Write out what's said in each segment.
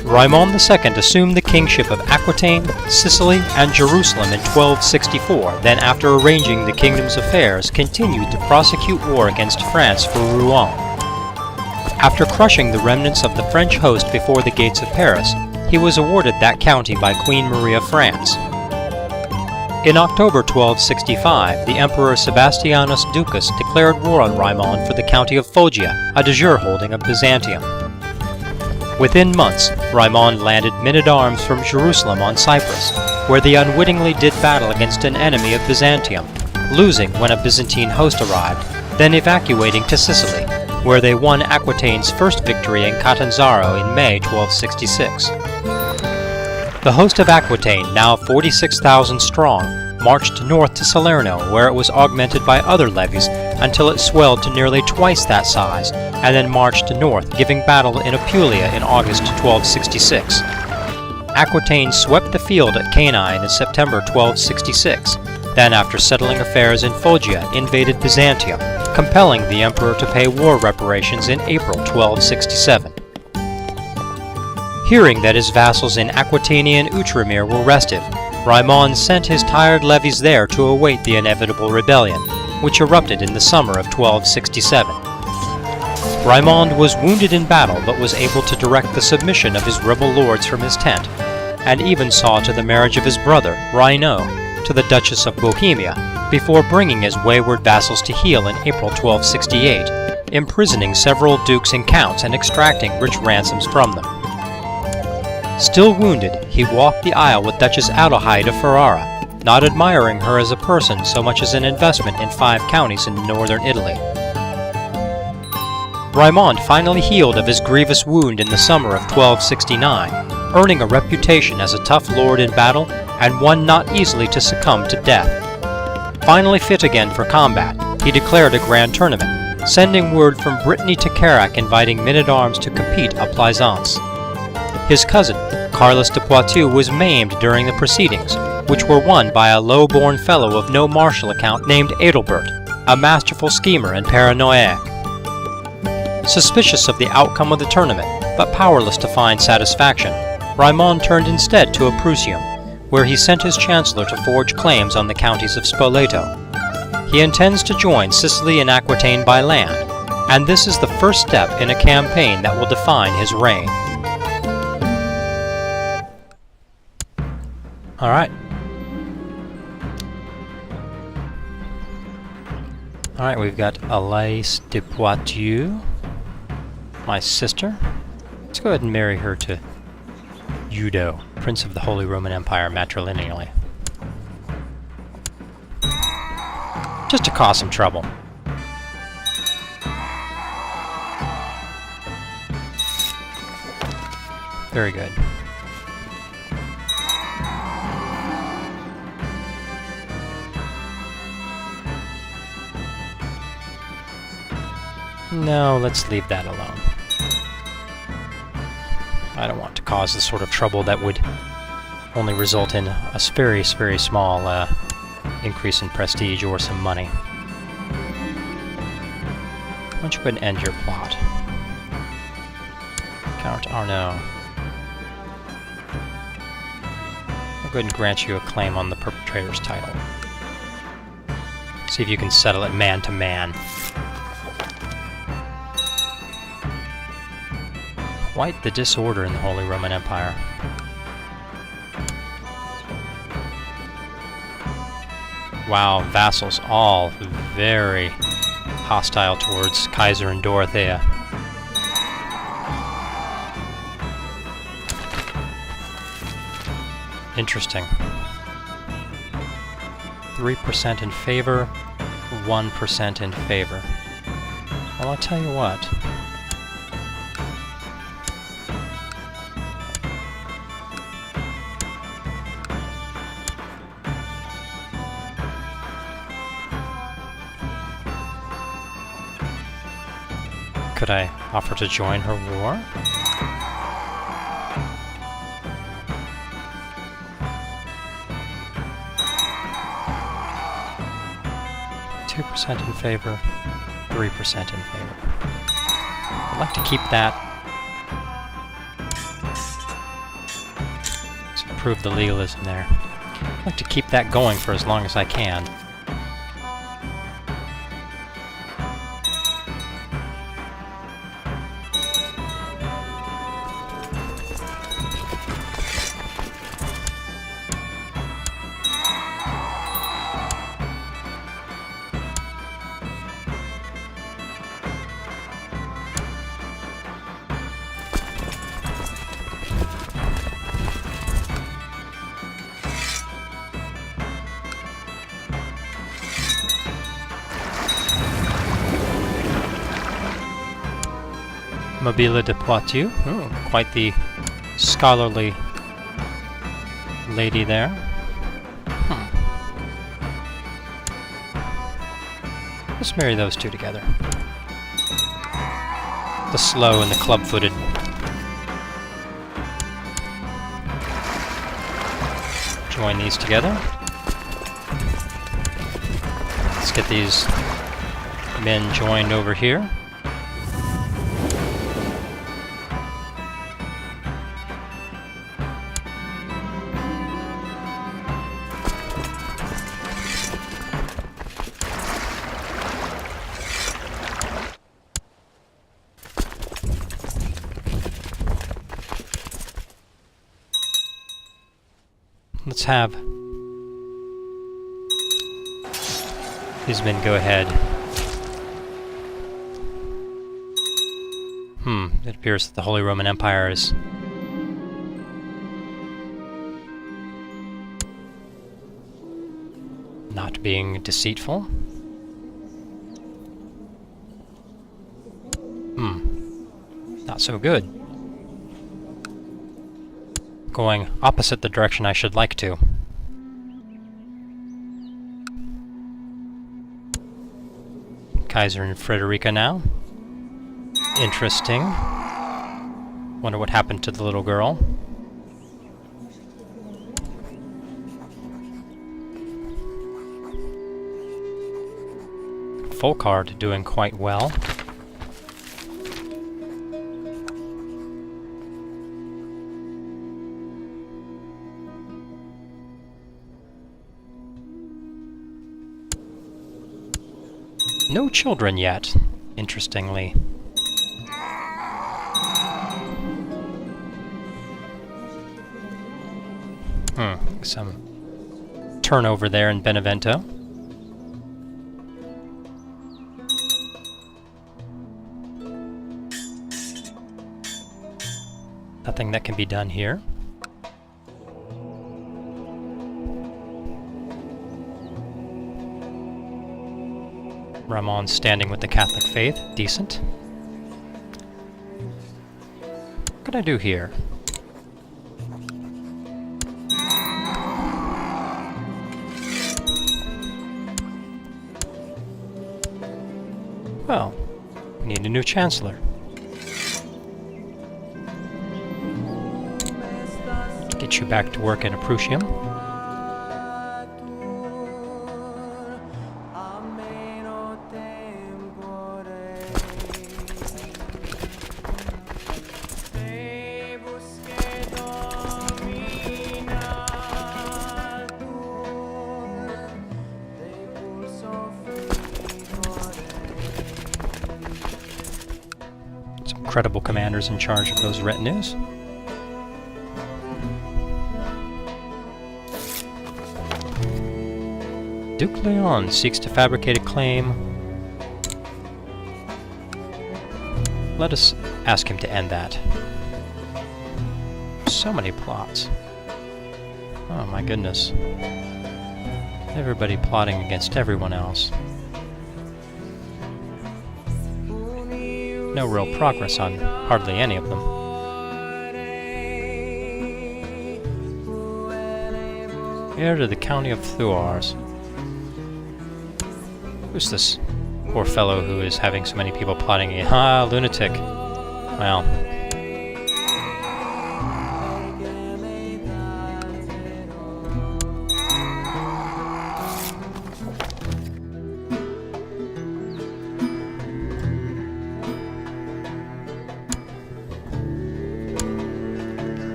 Raimond II assumed the kingship of Aquitaine, Sicily, and Jerusalem in 1264, then after arranging the kingdom's affairs, continued to prosecute war against France for Rouen. After crushing the remnants of the French host before the gates of Paris, he was awarded that county by Queen Marie of France. In October 1265, the Emperor Sebastianus Ducas declared war on Raimond for the county of Foggia, a de jure holding of Byzantium. Within months, Raimond landed men-at-arms from Jerusalem on Cyprus, where they unwittingly did battle against an enemy of Byzantium, losing when a Byzantine host arrived, then evacuating to Sicily, where they won Aquitaine's first victory in Catanzaro in May 1266. The host of Aquitaine, now 46,000 strong, marched north to Salerno, where it was augmented by other levies until it swelled to nearly twice that size, and then marched north, giving battle in Apulia in August 1266. Aquitaine swept the field at Cannae in September 1266, then after settling affairs in Foggia, invaded Byzantium, compelling the emperor to pay war reparations in April 1267. Hearing that his vassals in Aquitaine and Outremer were restive, Raimond sent his tired levies there to await the inevitable rebellion, which erupted in the summer of 1267. Raimond was wounded in battle but was able to direct the submission of his rebel lords from his tent, and even saw to the marriage of his brother, Rainald, to the Duchess of Bohemia, before bringing his wayward vassals to heel in April 1268, imprisoning several dukes and counts and extracting rich ransoms from them. Still wounded, he walked the aisle with Duchess Adelheid of Ferrara, not admiring her as a person so much as an investment in 5 counties in northern Italy. Raimond finally healed of his grievous wound in the summer of 1269, earning a reputation as a tough lord in battle and one not easily to succumb to death. Finally fit again for combat, he declared a grand tournament, sending word from Brittany to Carac inviting men-at-arms to compete à Plaisance. His cousin, Carlos de Poitou, was maimed during the proceedings, which were won by a low-born fellow of no martial account named Adalbert, a masterful schemer and paranoiac. Suspicious of the outcome of the tournament, but powerless to find satisfaction, Raimond turned instead to Abruzzium, where he sent his chancellor to forge claims on the counties of Spoleto. He intends to join Sicily and Aquitaine by land, and this is the first step in a campaign that will define his reign. Alright. Alright, we've got Alais de Poitou, my sister. Let's go ahead and marry her to Eudo, Prince of the Holy Roman Empire, matrilineally. Just to cause some trouble. Very good. No, let's leave that alone. I don't want to cause the sort of trouble that would only result in a very, very small increase in prestige or some money. Why don't you go ahead and end your plot? Count Arnaud. I'll go ahead and grant you a claim on the perpetrator's title. See if you can settle it man to man. Quite the disorder in the Holy Roman Empire. Wow, vassals all very hostile towards Kaiser and Dorothea. Interesting. 3% in favor, 1% in favor. Well, I'll tell you what. Could I offer to join her war? % in favor, 3% in favor. I'd like to keep that improve the legalism there. I'd like to keep that going for as long as I can. Mobile de Poitou. Oh, quite the scholarly lady there. Let's marry those two together. The slow and the club-footed. Join these together. Let's get these men joined over here. Let's have these men go ahead. It appears that the Holy Roman Empire is not being deceitful. Not so good. Going opposite the direction I should like to. Kaiser and Frederica now. Interesting. Wonder what happened to the little girl. Folkard doing quite well. No children yet, interestingly. Some turnover there in Benevento. Nothing that can be done here. Raimond standing with the Catholic faith. Decent. What can I do here? Well, we need a new chancellor. Get you back to work in Aprusium. Credible commanders in charge of those retinues. Duke Leon seeks to fabricate a claim. Let us ask him to end that. So many plots. Oh my goodness. Everybody plotting against everyone else. No real progress on hardly any of them. Heir to the county of Thouars. Who's this poor fellow who is having so many people plotting? Lunatic. Well.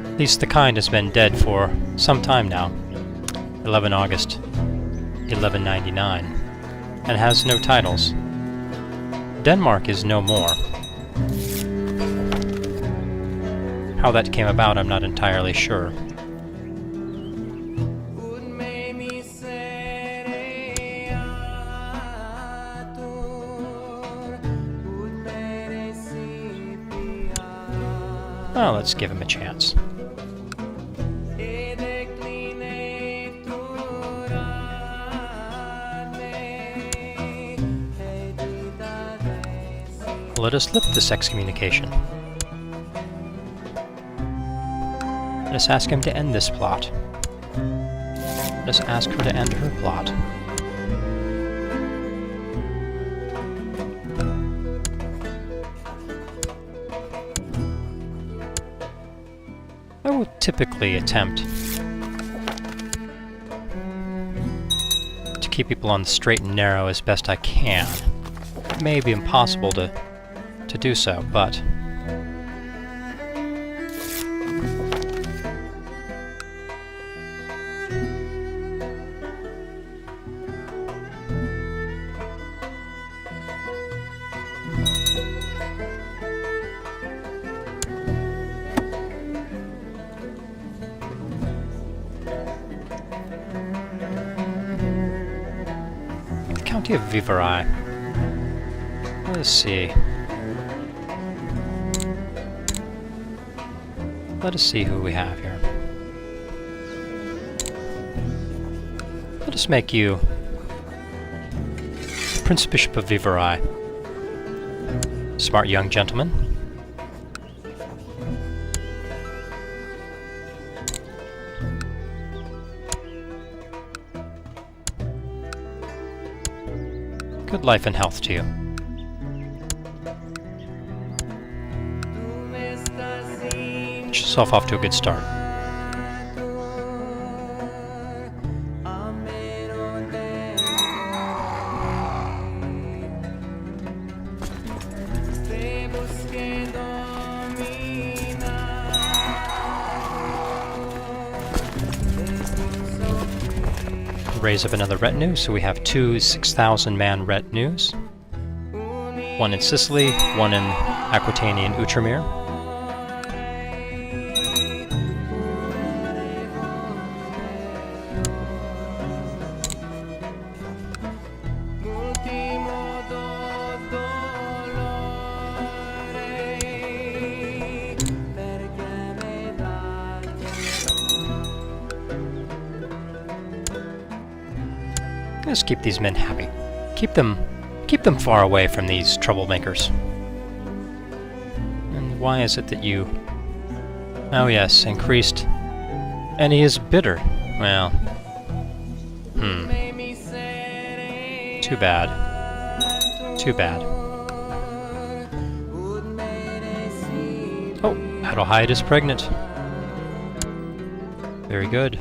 At least the kind has been dead for some time now, 11 August 1199, and has no titles. Denmark is no more. How that came about, I'm not entirely sure. Well, let's give him a chance. Let us lift this excommunication. Let us ask him to end this plot. Let us ask her to end her plot. I will typically attempt to keep people on the straight and narrow as best I can. It may be impossible to do so, but the County of Vivarais. Let's see. Let us see who we have here. Let us make you Prince Bishop of Vivarais. Smart young gentleman. Good life and health to you. Get yourself off to a good start. Raise up another retinue, so we have two 6,000-man retinues. One in Sicily, one in Aquitaine and Outremer. Let's keep these men happy. Keep them far away from these troublemakers. And why is it that you... Oh yes, increased... And he is bitter. Well... Too bad. Too bad. Oh, Adelheid is pregnant. Very good.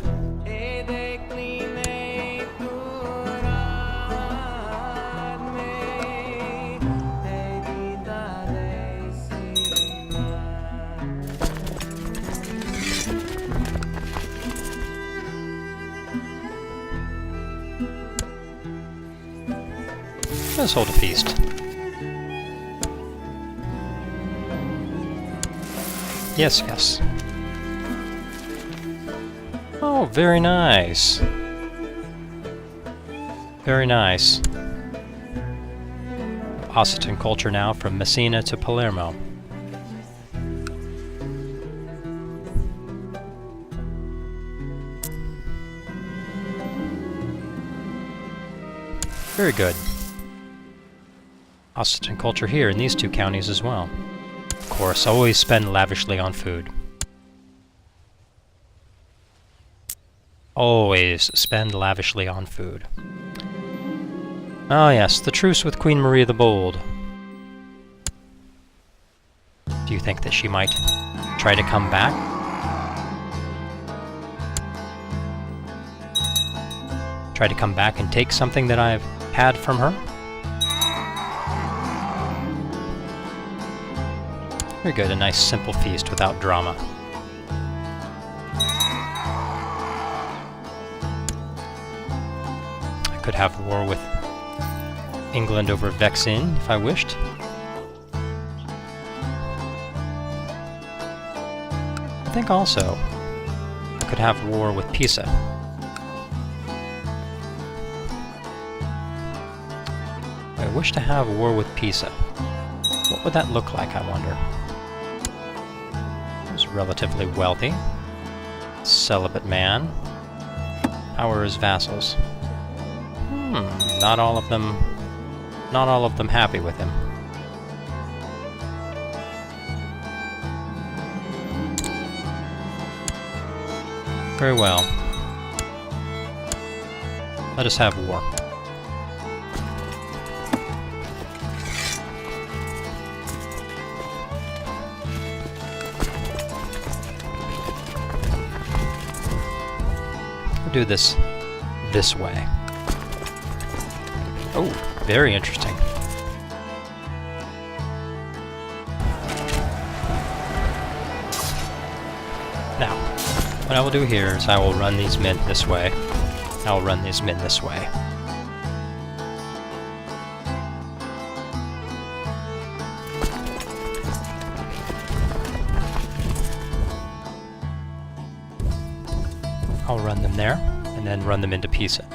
Let's hold a feast. Yes, yes. Oh, very nice. Very nice. Occitan culture now from Messina to Palermo. Very good. Occitan culture here in these two counties as well. Of course, always spend lavishly on food. Always spend lavishly on food. Ah yes, the truce with Queen Maria the Bold. Do you think that she might try to come back? Try to come back and take something that I've had from her? Very good, a nice simple feast without drama. Could have war with England over Vexin if I wished. I think also I could have war with Pisa. I wish to have war with Pisa. What would that look like, I wonder? He was relatively wealthy. Celibate man. How are his vassals? Not all of them happy with him. Very well. Let us have war. We'll do this way. Oh, very interesting. Now, what I will do here is I will run these men this way. I will run these men this way. I'll run them there, and then run them into Pisa.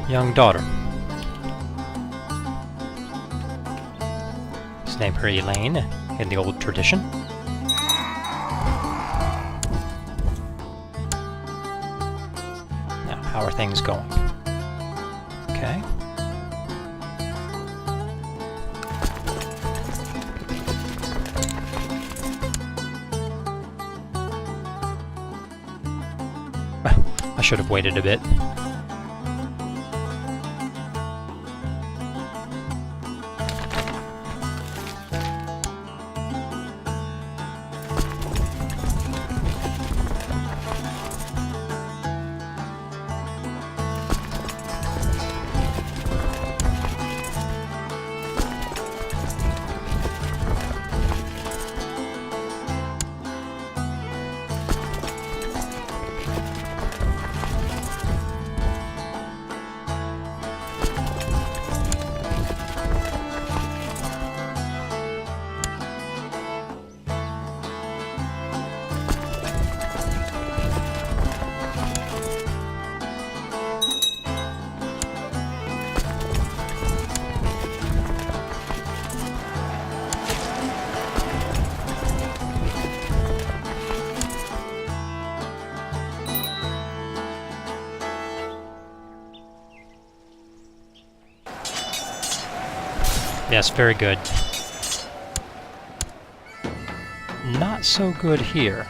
Young daughter. Let's name her Elaine in the old tradition. Now, how are things going? Okay. Well, I should have waited a bit. Yes, very good. Not so good here.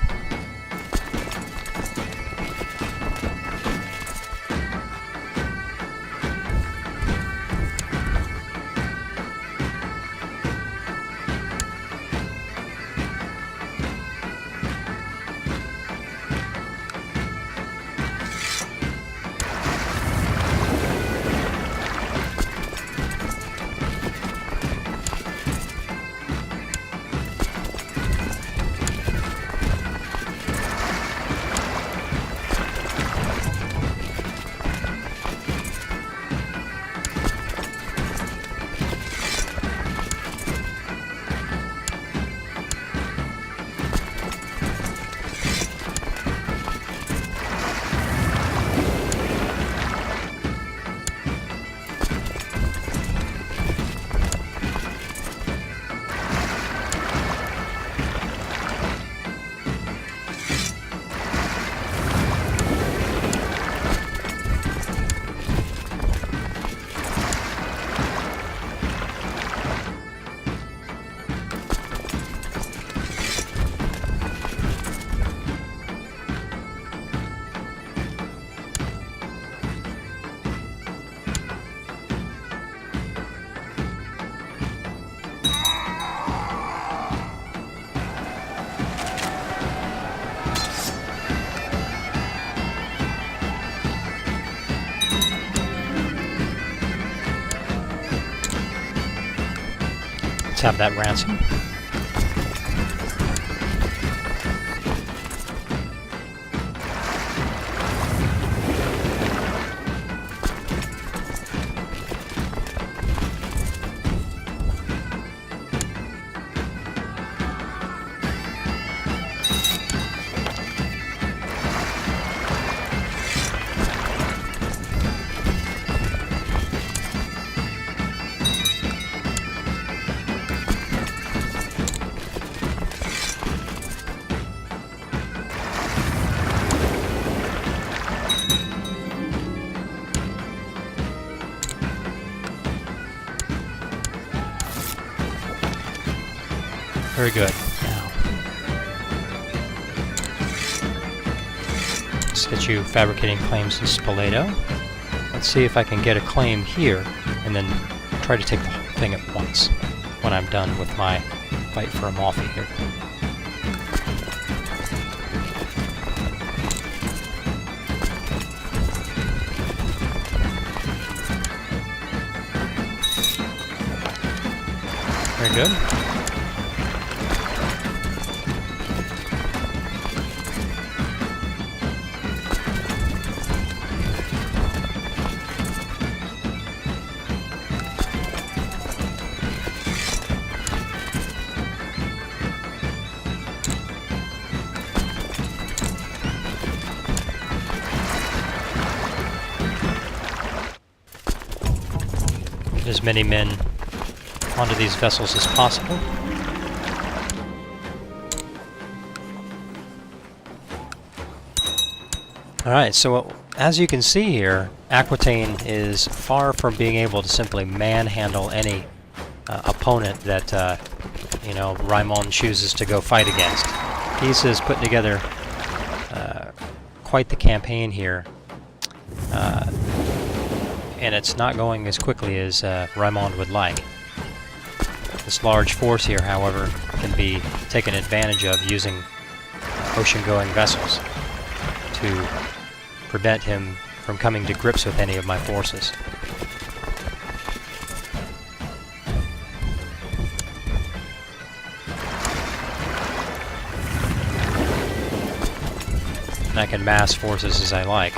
Let's have that ransom. Very good. Now, let's get you fabricating claims in Spoleto. Let's see if I can get a claim here, and then try to take the whole thing at once when I'm done with my fight for Amalfi here. Very good. Get as many men onto these vessels as possible. Alright, so as you can see here, Aquitaine is far from being able to simply manhandle any opponent that, you know, Raimond chooses to go fight against. He's has put together quite the campaign here, and it's not going as quickly as Raimond would like. This large force here, however, can be taken advantage of using ocean-going vessels to prevent him from coming to grips with any of my forces. And I can mass forces as I like.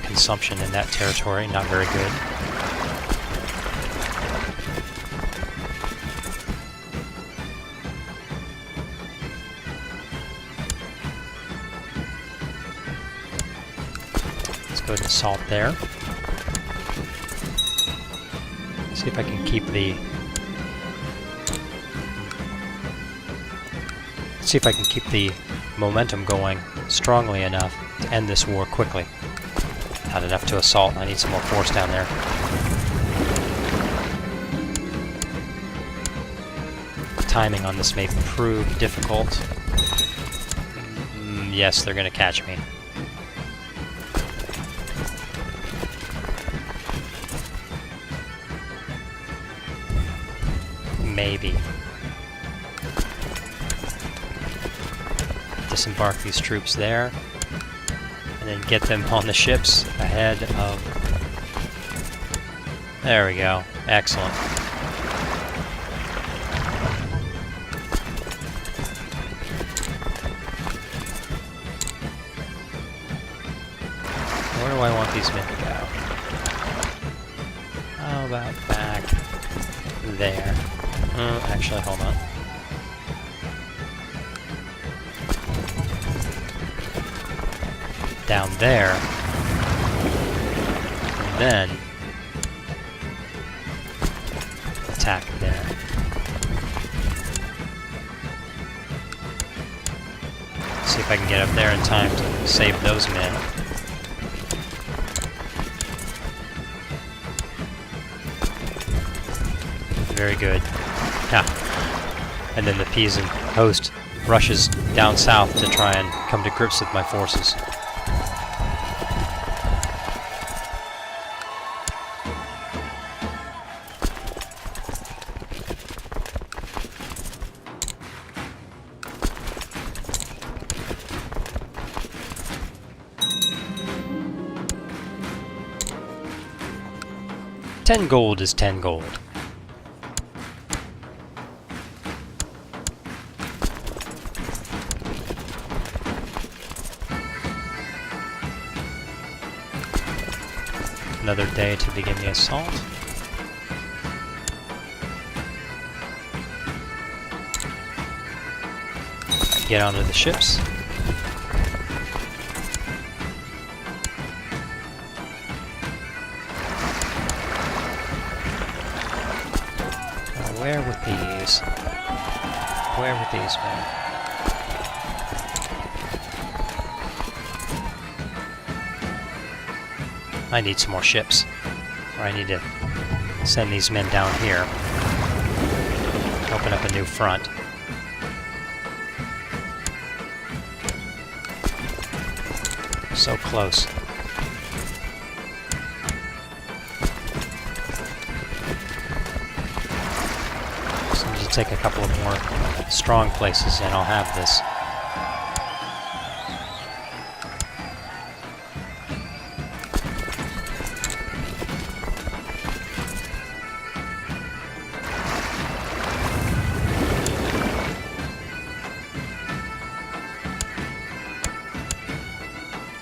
Consumption in that territory, not very good. Let's go ahead and assault there. See if I can keep the... See if I can keep the momentum going strongly enough to end this war quickly. Not enough to assault. I need some more force down there. Timing on this may prove difficult. Yes, they're going to catch me. Maybe. Disembark these troops there. And then get them on the ships ahead of... There we go. Excellent. Where do I want these men to go? How about back there? Actually, hold on. Down there, and then attack there. See if I can get up there in time to save those men. Very good. Yeah. And then the Pisan host rushes down south to try and come to grips with my forces. $10 gold is 10 gold. Another day to begin the assault. Get onto the ships. where were these? Where were these men? I need some more ships. Or I need to send these men down here. Open up a new front. So close. So I need to take a couple of more strong places and I'll have this.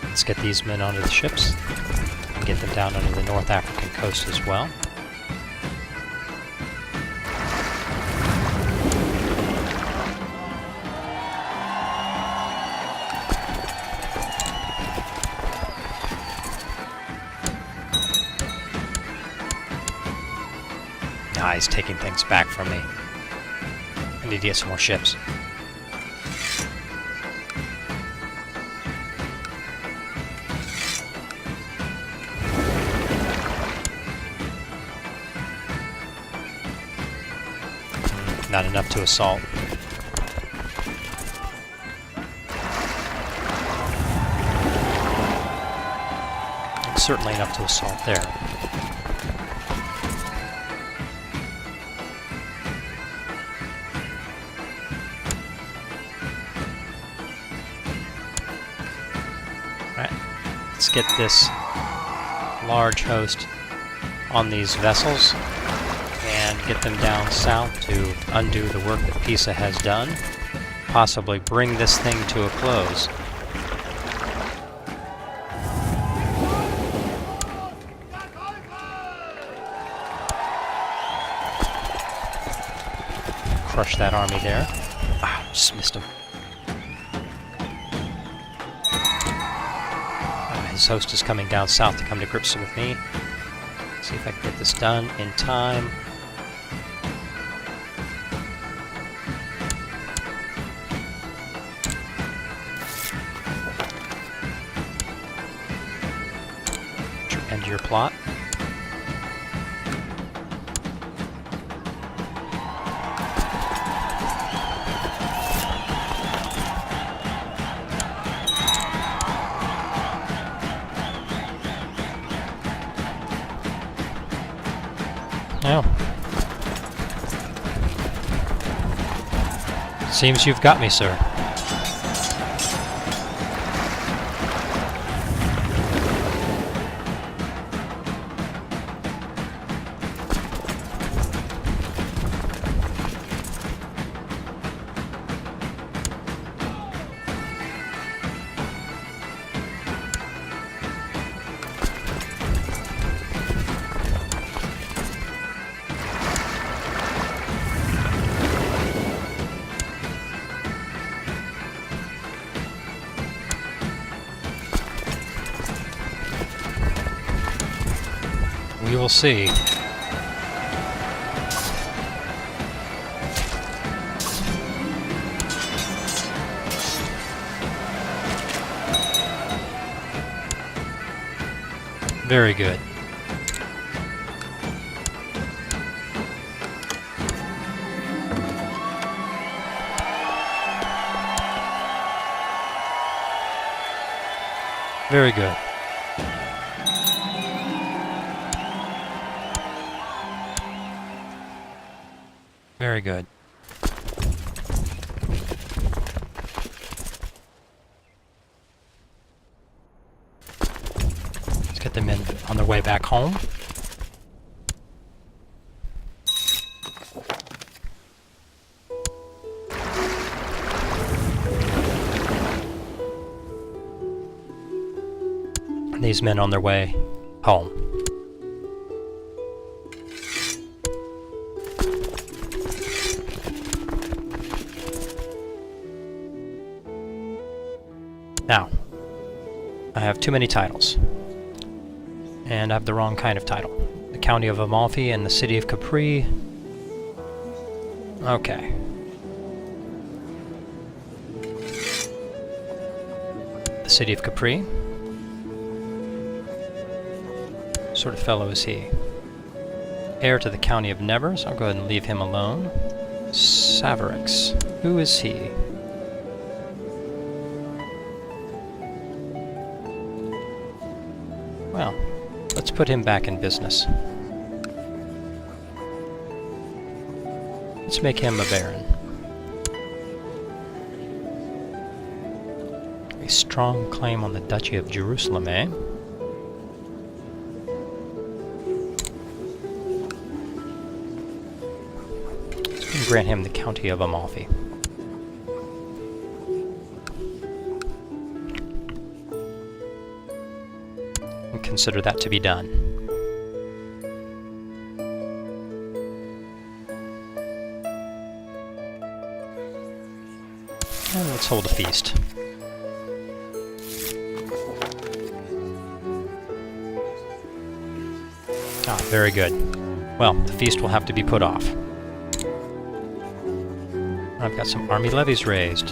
Let's get these men onto the ships and get them down onto the North African coast as well. Ah, he's taking things back from me. I need to get some more ships. Not enough to assault. Certainly enough to assault there. Alright, let's get this large host on these vessels and get them down south to undo the work that Pisa has done, possibly bring this thing to a close. Crush that army there. Ah, just missed him. His host is coming down south to come to grips with me. See if I can get this done in time. End your plot. Well, seems you've got me, sir. We will see. Very good. Very good. Very good. Let's get them in on their way back home. These men on their way home. Now, I have too many titles, and I have the wrong kind of title. The County of Amalfi and the City of Capri Okay. The city of Capri. What sort of fellow is he? Heir to the county of Nevers. I'll go ahead and leave him alone. Savarix. Who is he? Well, let's put him back in business. Let's make him a baron. A strong claim on the Duchy of Jerusalem, eh? Let's grant him the County of Amalfi. And consider that to be done. And let's hold a feast. Ah, very good. Well, the feast will have to be put off. I've got some army levies raised.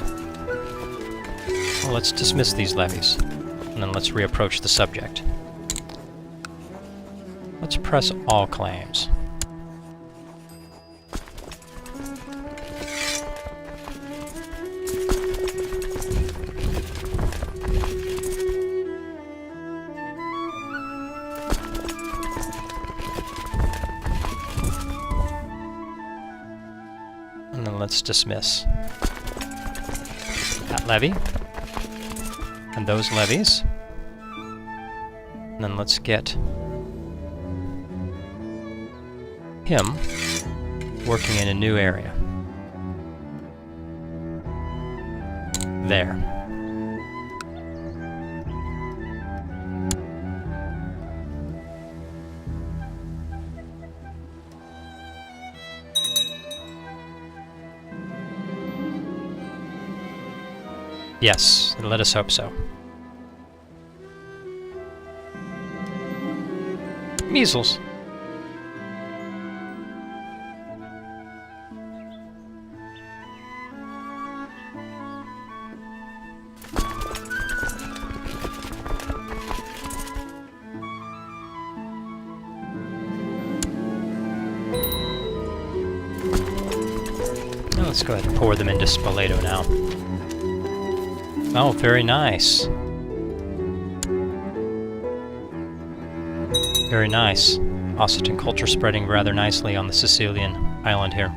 Well, let's dismiss these levies, and then let's reapproach the subject. Let's press all claims. And then let's dismiss that levy and those levies. And then let's get him working in a new area. There. Yes, let us hope so. Measles. Now let's go ahead and pour them into Spoleto now. Oh, very nice. Very nice. Occitan culture spreading rather nicely on the Sicilian island here.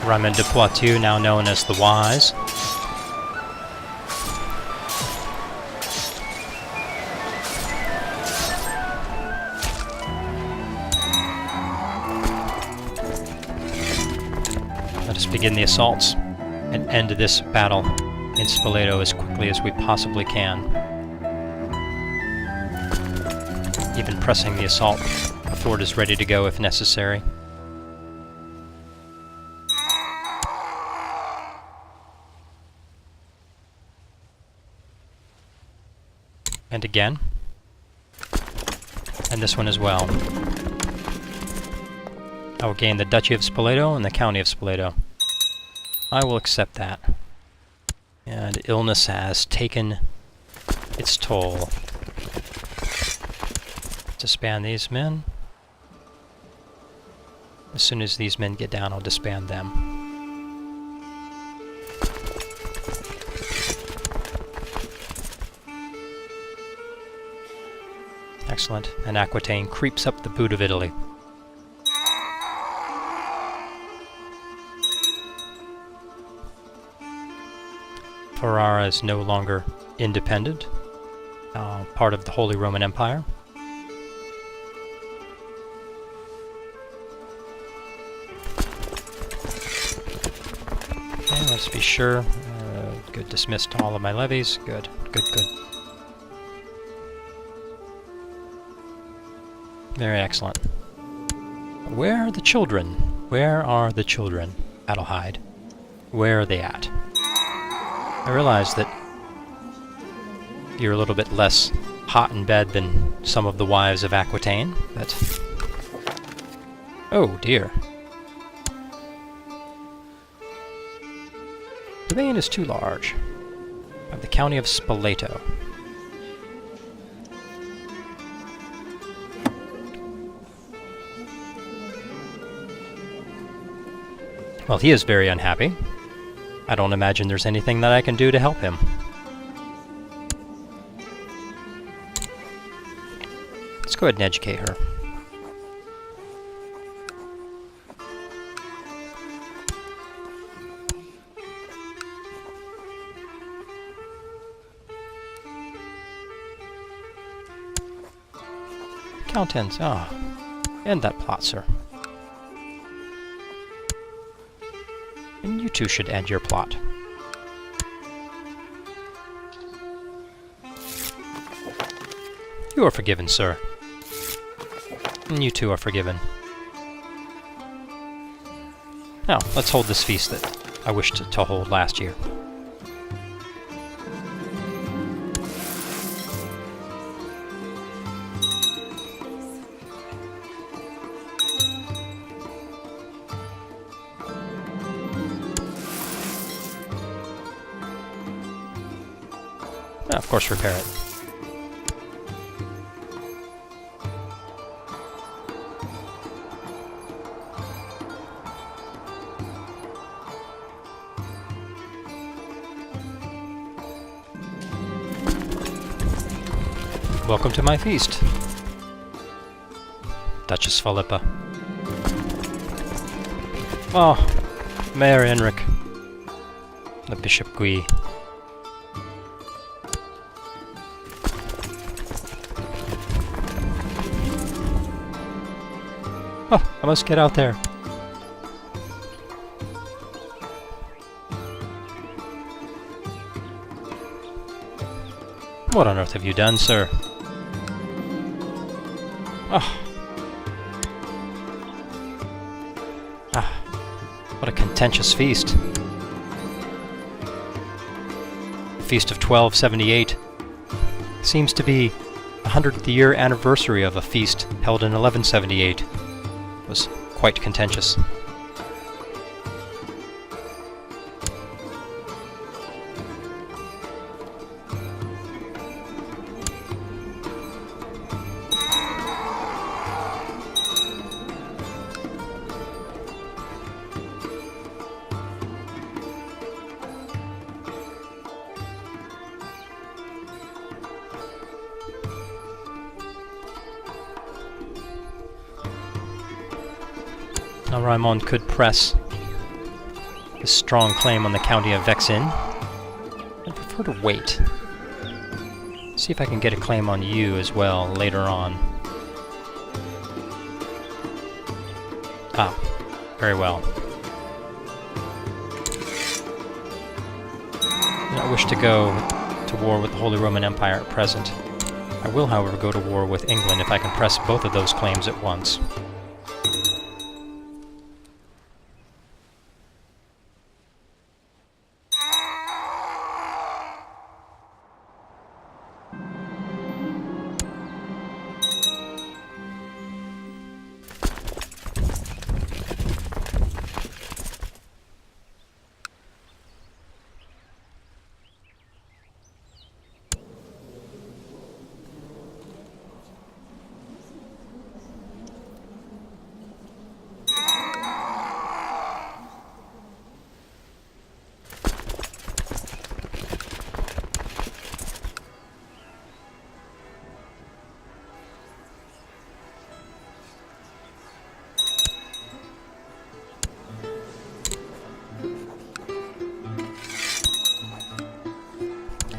Raimond de Poitou, now known as the Wise. Let us begin the assaults and end this battle in Spoleto as quickly as we possibly can. Even pressing the assault, the fort is ready to go if necessary. And again. And this one as well. I will gain the Duchy of Spoleto and the County of Spoleto. I will accept that. And illness has taken its toll. Disband these men. As soon as these men get down, I'll disband them. Excellent. And Aquitaine creeps up the boot of Italy. Ferrara is no longer independent, part of the Holy Roman Empire. And let's be sure. Good, dismissed all of my levies. Good, good, good. Very excellent. Where are the children? Where are the children? Adelheid. Where are they at? I realize that you're a little bit less hot in bed than some of the wives of Aquitaine, but... Oh, dear. Domain is too large. Of the county of Spoleto. Well, he is very unhappy. I don't imagine there's anything that I can do to help him. Let's go ahead and educate her. Countess, end that plot, sir. And you two should end your plot. You are forgiven, sir. And you two are forgiven. Now, let's hold this feast that I wished to hold last year. Of course, repair it. Welcome to my feast, Duchess Philippa. Oh, Mayor Enric, the Bishop Gui. Oh, I must get out there. What on earth have you done, sir? Oh. What a contentious feast. The Feast of 1278 seems to be the 100th year anniversary of a feast held in 1178. It was quite contentious. Now Raimond could press his strong claim on the county of Vexin. I'd prefer to wait. See if I can get a claim on you as well later on. Ah, very well. I don't wish to go to war with the Holy Roman Empire at present. I will, however, go to war with England if I can press both of those claims at once.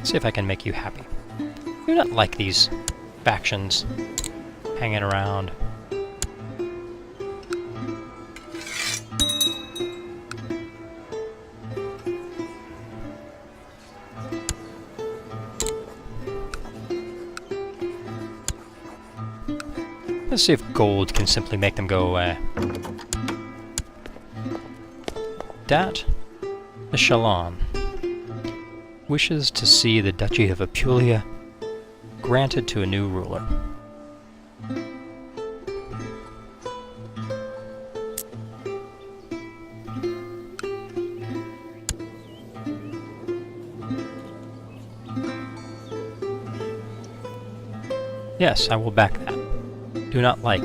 See if I can make you happy. You're not like these factions hanging around. Let's see if gold can simply make them go away. Dat de Chalon wishes to see the Duchy of Apulia granted to a new ruler. Yes, I will back that. Do not like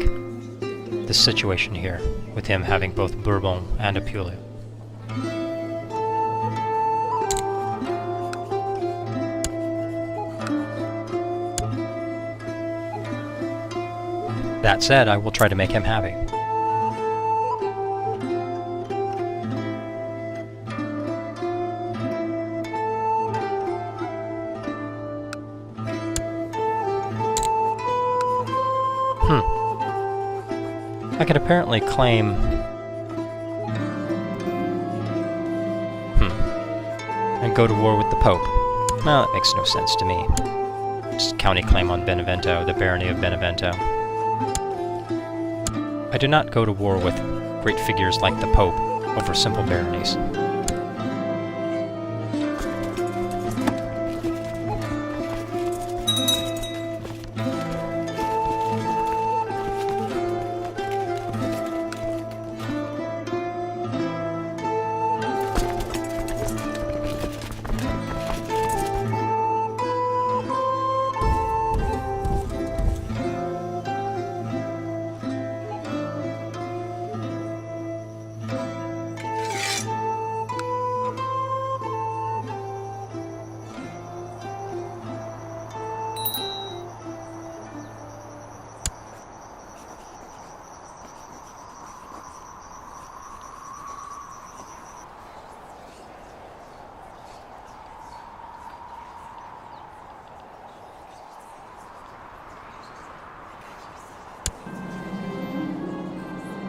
this situation here, with him having both Bourbon and Apulia. That said, I will try to make him happy. I could apparently claim... and go to war with the Pope. Well, that makes no sense to me. Just county claim on Benevento, the barony of Benevento. I do not go to war with great figures like the Pope over simple baronies.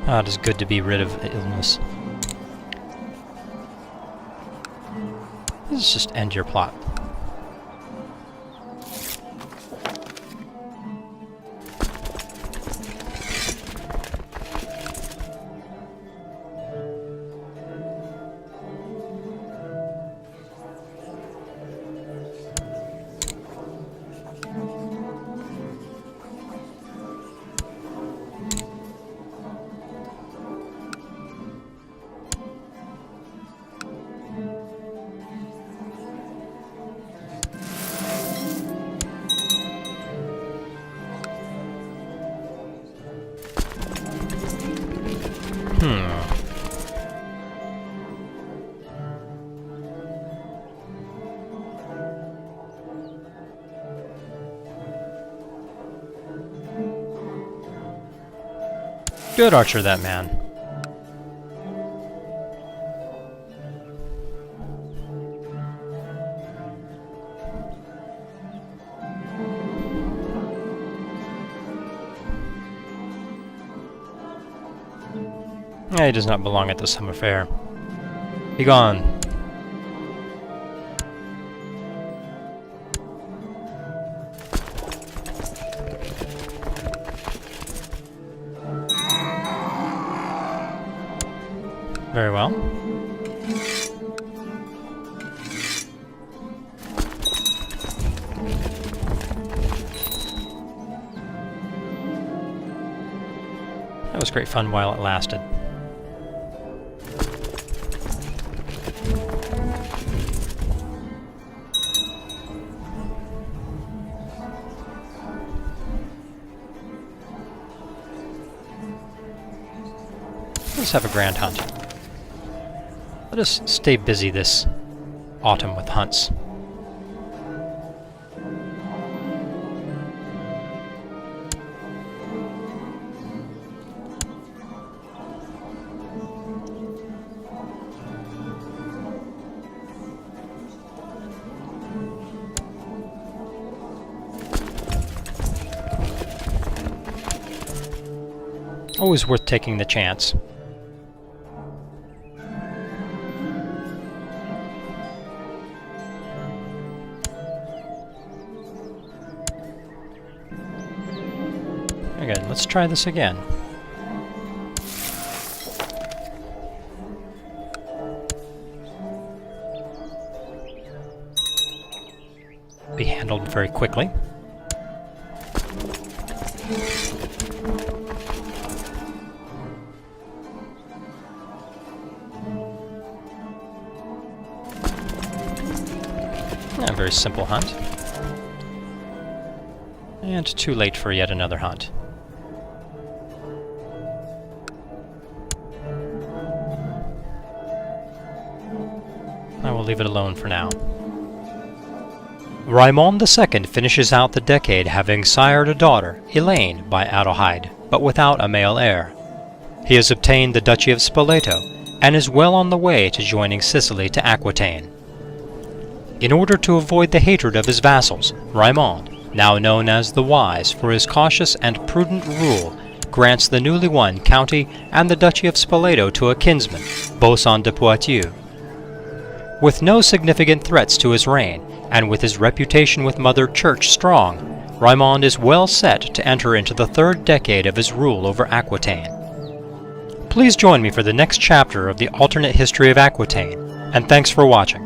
Ah, it is good to be rid of illness. Let's just end your plot. Good archer, that man. He does not belong at the summer fair. Be gone. Very well. That was great fun while it lasted. Let's have a grand hunt. Let us stay busy this autumn with hunts. Always worth taking the chance. let's try this again. Be handled very quickly. A very simple hunt. And too late for yet another hunt. I will leave it alone for now. Raimond II finishes out the decade having sired a daughter, Elaine, by Adelheid, but without a male heir. He has obtained the Duchy of Spoleto, and is well on the way to joining Sicily to Aquitaine. In order to avoid the hatred of his vassals, Raimond, now known as the Wise for his cautious and prudent rule, grants the newly won county and the Duchy of Spoleto to a kinsman, Boson de Poitiers. With no significant threats to his reign, and with his reputation with Mother Church strong, Raimond is well set to enter into the third decade of his rule over Aquitaine. Please join me for the next chapter of the alternate history of Aquitaine, and thanks for watching.